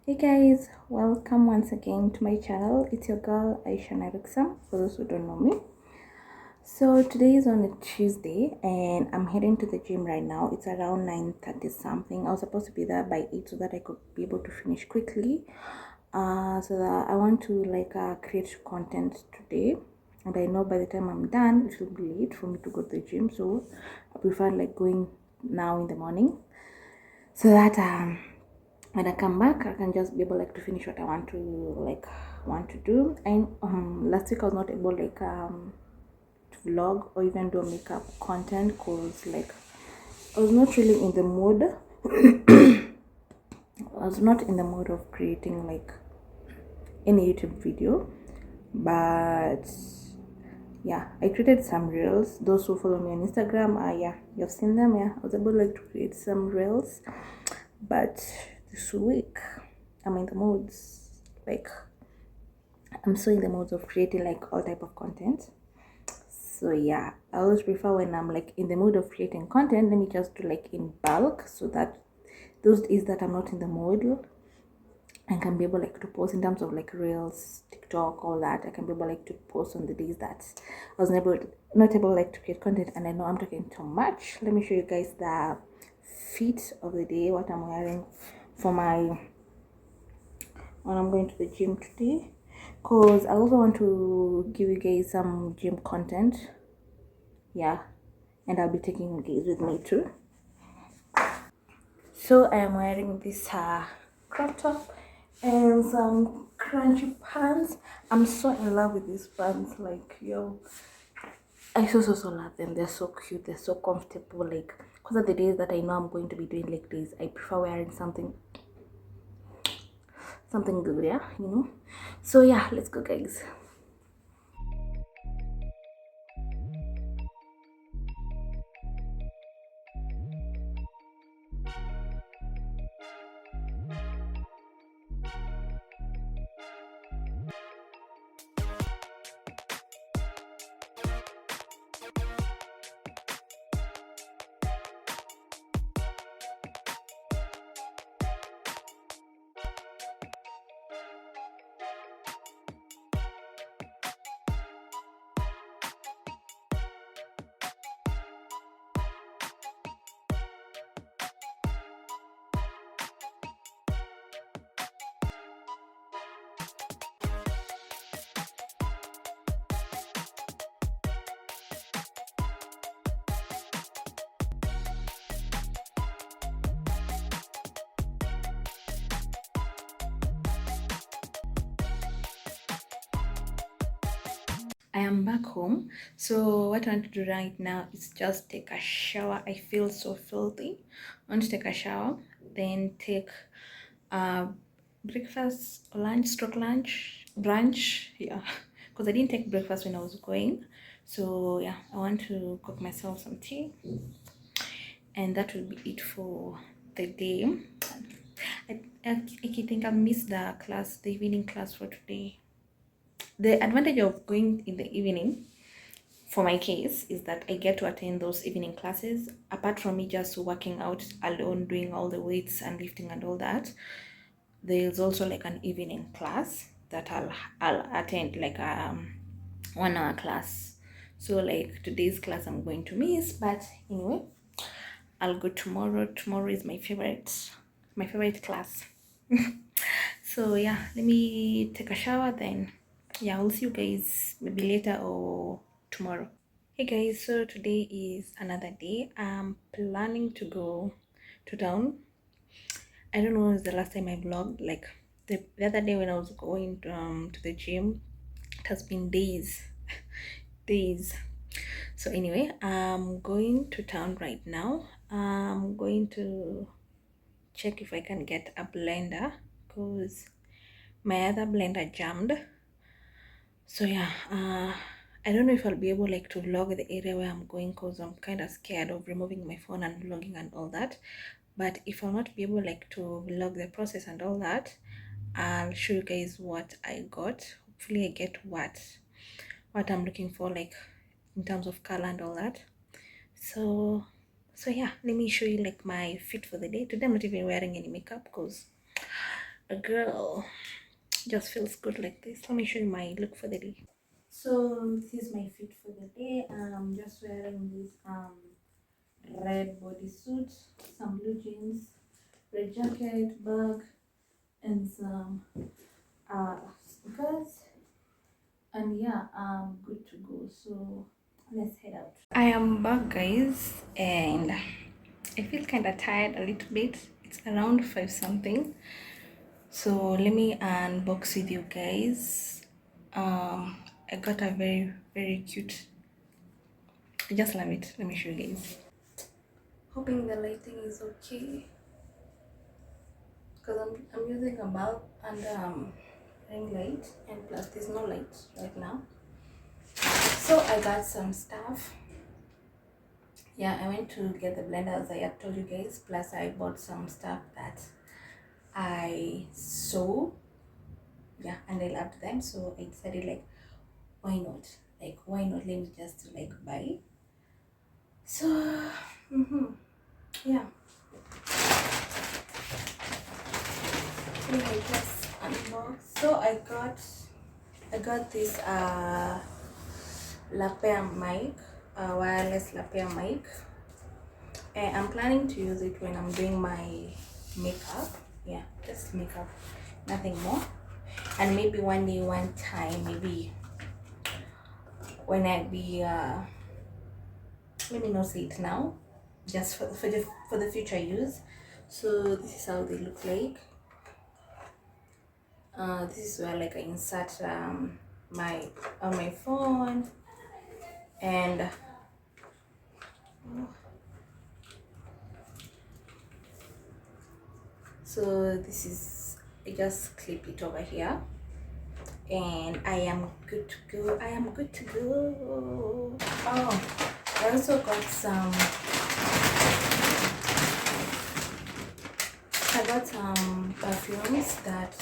Hey guys, welcome once again to my channel. It's your girl Aisha Narixam, for those who don't know me. So today is on a Tuesday and I'm heading to the gym right now. It's around 9:30 something. I was supposed to be there by 8 so that I could be able to finish quickly. So that I want to create content today. And I know by the time I'm done, it will be late for me to go to the gym. So I prefer going now in the morning so that when I come back I can just be able to finish what I want to do. And last week I was not able to vlog or even do makeup content because I was not really in the mood. I was not in the mood of creating any YouTube video, but yeah, I created some reels. Those who follow me on Instagram, yeah, you've seen them. Yeah, I was able to create some reels, but this week I'm in the moods I'm so in the mood of creating all type of content. So yeah, I always prefer when I'm in the mood of creating content, let me just do in bulk, so that those days that I'm not in the mood, I can be able to post in terms of reels, TikTok, all that. I can be able to post on the days that I was not able to create content. And I know I'm talking too much. Let me show you guys the fit of the day, what I'm wearing for my when I'm going to the gym today, because I also want to give you guys some gym content. Yeah, and I'll be taking you guys with me too. So I am wearing this crop top and some crunchy pants. I'm so in love with these pants, yo, I so love them. They're so cute, they're so comfortable, because of the days that I know I'm going to be doing this, I prefer wearing something good, yeah, so yeah, let's go guys. I am back home. So what I want to do right now is just take a shower. I feel so filthy. I want to take a shower, then take breakfast, lunch, brunch. Yeah, because I didn't take breakfast when I was going. So yeah, I want to cook myself some tea, and that will be it for the day. I think I missed the evening class for today. The advantage of going in the evening for my case is that I get to attend those evening classes. Apart from me just working out alone, doing all the weights and lifting and all that, there's also an evening class that I'll attend, 1 hour class. So today's class I'm going to miss, but anyway, I'll go tomorrow. Tomorrow is my favorite class. So yeah, let me take a shower, then yeah, I'll see you guys maybe later or tomorrow. Hey guys, so today is another day. I'm planning to go to town. I don't know when was the last time I vlogged. The other day when I was going to the gym, it has been days. Days. So anyway, I'm going to town right now. I'm going to check if I can get a blender because my other blender jammed. So yeah, I don't know if I'll be able to vlog the area where I'm going because I'm kind of scared of removing my phone and vlogging and all that. But if I'll not be able to vlog the process and all that, I'll show you guys what I got. Hopefully I get what I'm looking for, in terms of color and all that. So yeah, let me show you my fit for the day. Today I'm not even wearing any makeup because a girl. Just feels good like this. Let me show you my look for the day. So this is my fit for the day. I'm just wearing this red bodysuit, some blue jeans, red jacket, bag, and some sneakers. And yeah, I'm good to go. So let's head out. I am back, guys, and I feel kind of tired a little bit. It's around 5 something. So let me unbox with you guys. I got a very cute. I just love it. Let me show you guys. Hoping the lighting is okay because I'm using a bulb and ring light, and plus there's no light right now. So I got some stuff. Yeah, I went to get the blender as I had told you guys. Plus I bought some stuff that I saw. Yeah, and I loved them, so I decided like, why not? Like, why not? Let me just like buy. So yeah. Let me just unbox. So I got this lapel mic, wireless lapel mic, and I'm planning to use it when I'm doing my makeup. Yeah, just makeup, nothing more. And maybe one day, one time, maybe when I be let me not say it now, just for the future use. So this is how they look like. This is where like I insert my on my phone, and so this is, I just clip it over here, and I am good to go. I am good to go. Oh, I also got some. I got some perfumes that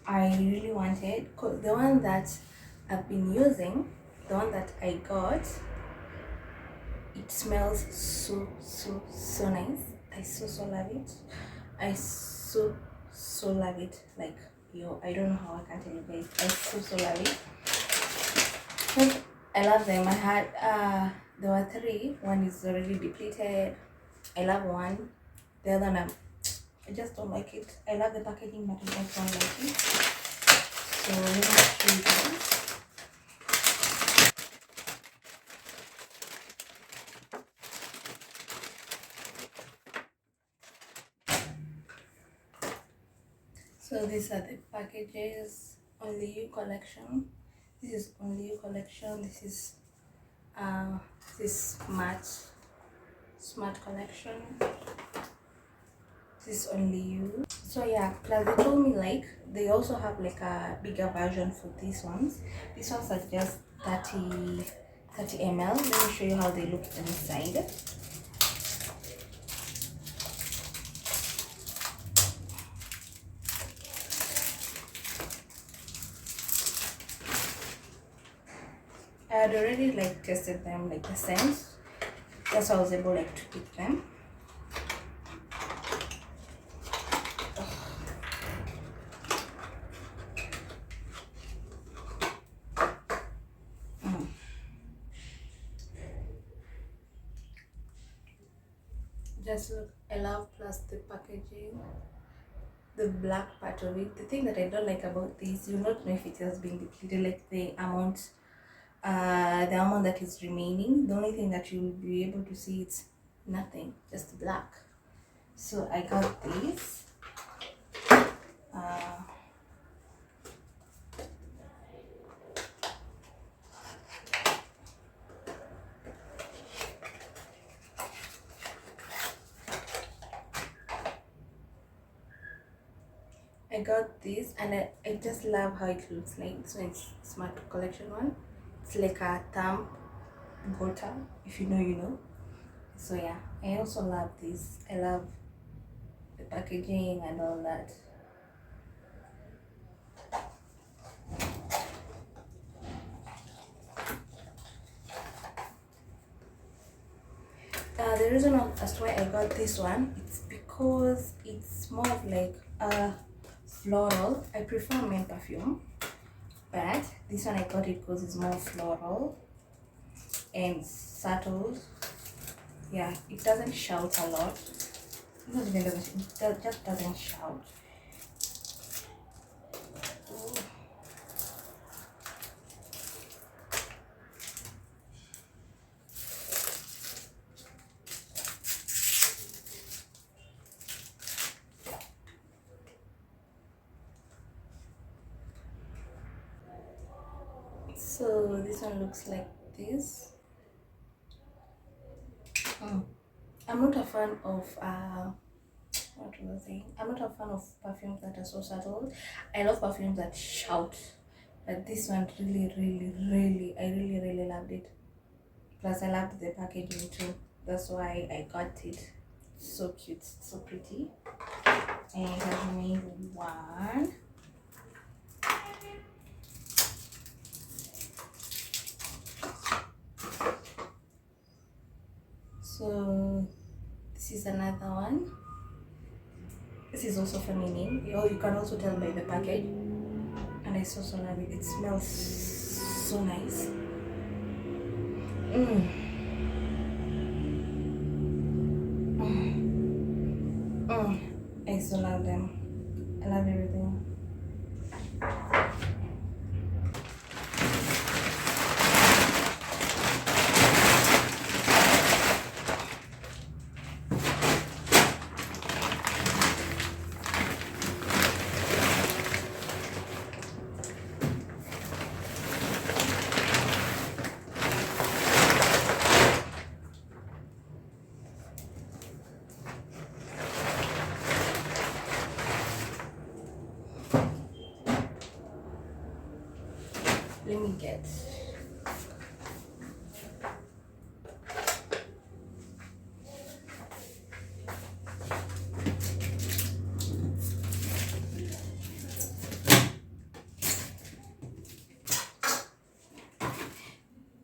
I really wanted. Cause the one that I've been using, the one that I got, it smells so nice. I so love it. I so love it. Like, yo, I don't know how I can tell you guys. I so love it. I love them. I had there were 3. One is already depleted. I love one. The other one I just don't like it. I love the packaging, but I just don't like it. So let me show you guys. So these are the packages. Only You collection. This is Only You collection. This is this smart collection. This is Only You. So yeah, plus they told me like they also have like a bigger version for these ones. These ones are just 30 ml. Let me show you how they look inside. I had already like tested them, like the scent. That's why I was able like to pick them. Just look, I love plus the packaging, the black part of it. The thing that I don't like about this, you not know if it has been depleted, like the amount that is remaining. The only thing that you will be able to see is nothing, just black. So I got this. I got this, and I just love how it looks like. So it's smart collection one. It's like a thumb bottle. If you know, you know. So yeah, I also love this. I love the packaging and all that. The reason as to why I got this one, it's because it's more of like floral. I prefer men perfume, but this one I got it because it's more floral and subtle. Yeah, it doesn't shout a lot. Not even doesn't, it just doesn't shout. Ooh. So this one looks like this. I'm not a fan of what was I saying? I'm not a fan of perfumes that are so subtle. I love perfumes that shout, but this one I really loved it. Plus, I loved the packaging too. That's why I got it. So cute, so pretty. And it has made one. So this is another one. This is also feminine. Oh, you can also tell by the package. And I so love it. It smells so nice. I so love them. I love everything. Let me get.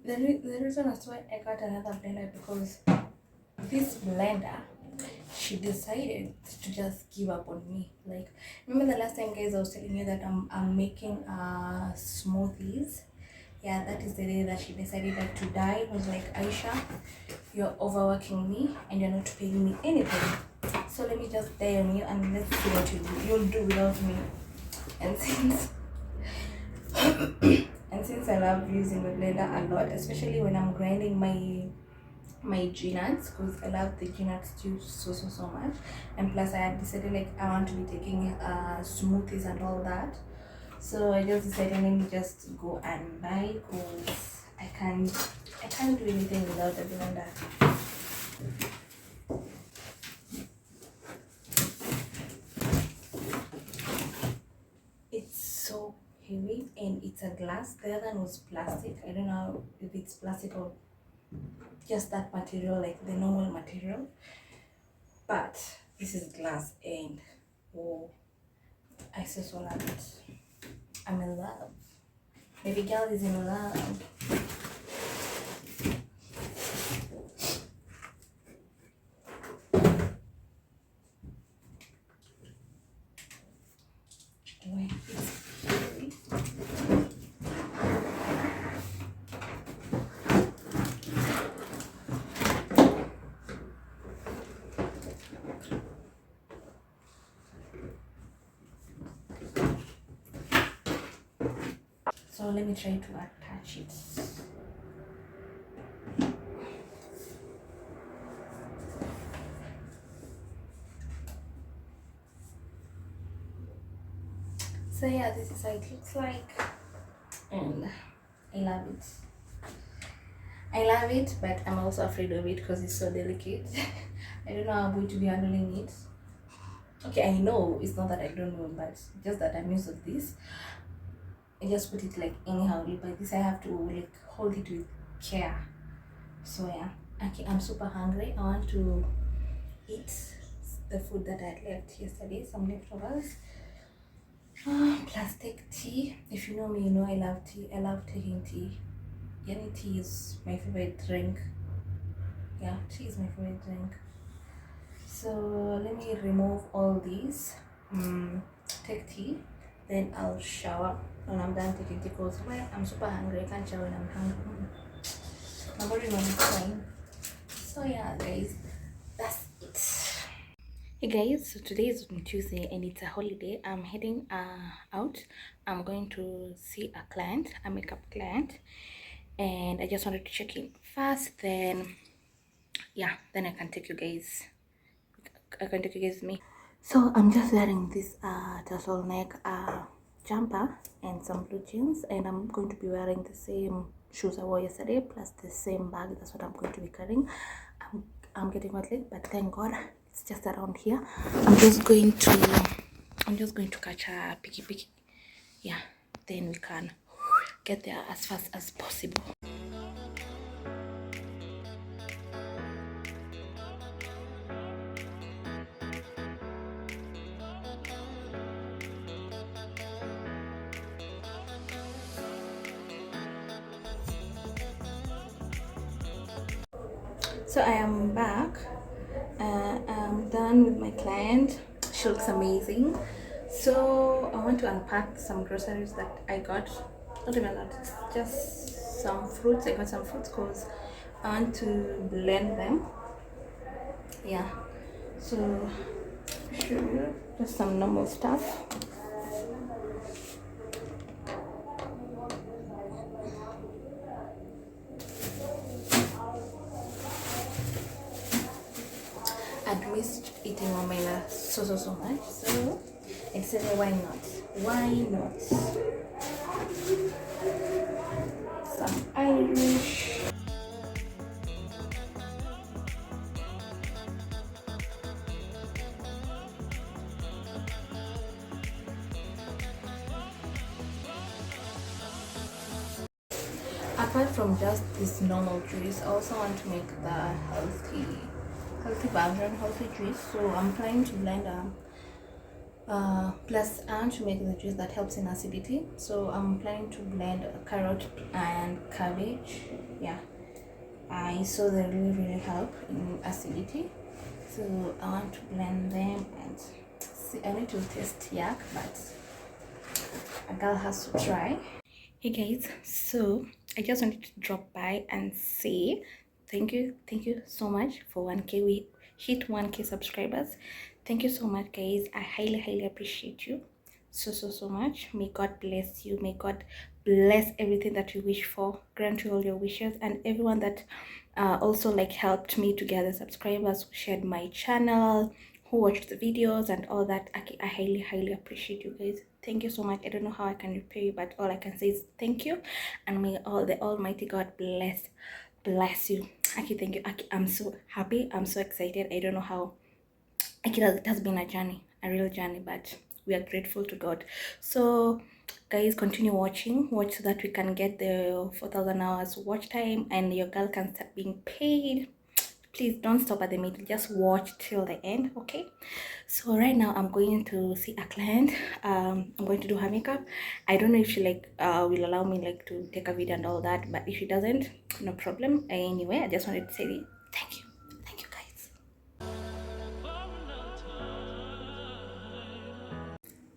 The reason as why I got another blender because this blender, she decided to just give up on me. Like, remember the last time, guys, I was telling you that I'm making smoothies. Yeah, that is the day that she decided that to die. It was like, Aisha, you're overworking me and you're not paying me anything. So let me just die on you and let's see what you'll do without me. And since and since I love using the blender a lot, especially when I'm grinding my G-nuts, because I love the G-nuts too so much, and plus I had decided like I want to be taking smoothies and all that, so I just decided let me just go and buy, because I can't do anything without the blender. It's so heavy and it's a glass. The other one was plastic. I don't know if it's plastic or just that material, like the normal material, but this is glass and oh, I so love it. I'm in love. Baby girl is in love. Wait, so let me try to attach it. So yeah, this is how it looks like, and I love it. I love it, but I'm also afraid of it because it's so delicate. I don't know how I'm going to be handling it. Okay, I know it's not that I don't know, but just that I'm used to this. I just put it like anyhow, but this I have to like hold it with care. So yeah, okay, I'm super hungry. I want to eat the food that I had left yesterday, some leftovers. Plus take tea. If you know me, you know I love tea. I love taking tea. Any tea is my favorite drink. Yeah, tea is my favorite drink. So let me remove all these. take tea, then I'll shower when I'm done taking tea, because well, I'm super hungry. I can't shower when I'm hungry. My body not fine. So yeah guys, that's it. Hey guys, so today is Tuesday and it's a holiday. I'm heading out. I'm going to see a client, a makeup client, and I just wanted to check in first, then yeah, then I can take you guys with me. So I'm just wearing this turtleneck jumper and some blue jeans, and I'm going to be wearing the same shoes I wore yesterday plus the same bag. That's what I'm going to be carrying. I'm getting wet late, but thank God it's just around here. I'm just going to catch a picky. Yeah, then we can get there as fast as possible. So I am back. I'm done with my client. She looks amazing. So I want to unpack some groceries that I got. Not even that, it's just some fruits. I got some fruits because I want to blend them. Yeah. So sure, just some normal stuff. I'd missed eating omena so much. So I said, why not? Why not? Some Irish. Apart from just this normal juice, I also want to make the healthy version, healthy juice. So I'm trying to blend plus I want to make the juice that helps in acidity. So I'm planning to blend carrot and cabbage. Yeah, I saw they really help in acidity. So I want to blend them and see. I need to taste yak, but a girl has to try. Hey guys, so I just wanted to drop by and say thank you so much for 1k. We hit 1k subscribers. Thank you so much guys. I highly appreciate you so much. May God bless you. May God bless everything that you wish for, grant you all your wishes, and everyone that also like helped me to gather subscribers, who shared my channel, who watched the videos and all that. I highly appreciate you guys. Thank you so much. I don't know how I can repay you, but all I can say is thank you, and may all the Almighty God bless you. Aki, thank you. Aki, I'm so happy. I'm so excited. I don't know how. Aki, it has been a journey, a real journey, but we are grateful to God. So guys, continue watch so that we can get the 4,000 hours watch time and your girl can start being paid. Please don't stop at the middle, just watch till the end. Okay, so right now I'm going to see a client. I'm going to do her makeup. I don't know if she like will allow me like to take a video and all that, but if she doesn't, no problem. Anyway, I just wanted to say thank you guys.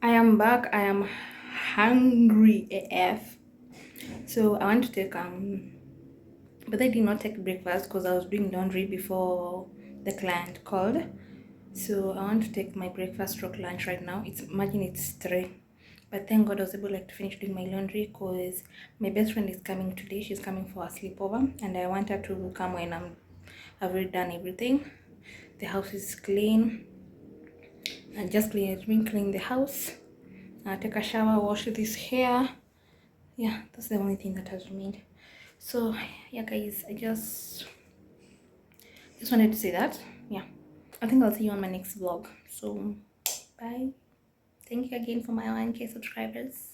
I am back. I am hungry AF. So I want to take but I did not take breakfast because I was doing laundry before the client called. So I want to take my breakfast stroke lunch right now. Imagine it's 3, but thank God I was able like to finish doing my laundry because my best friend is coming today. She's coming for a sleepover, and I want her to come when I've already done everything. The house is clean. I just clean the house. Take a shower, wash this hair. Yeah, that's the only thing that has remained. So yeah guys, I just wanted to say that. Yeah, I think I'll see you on my next vlog. So bye. Thank you again for my 1k subscribers.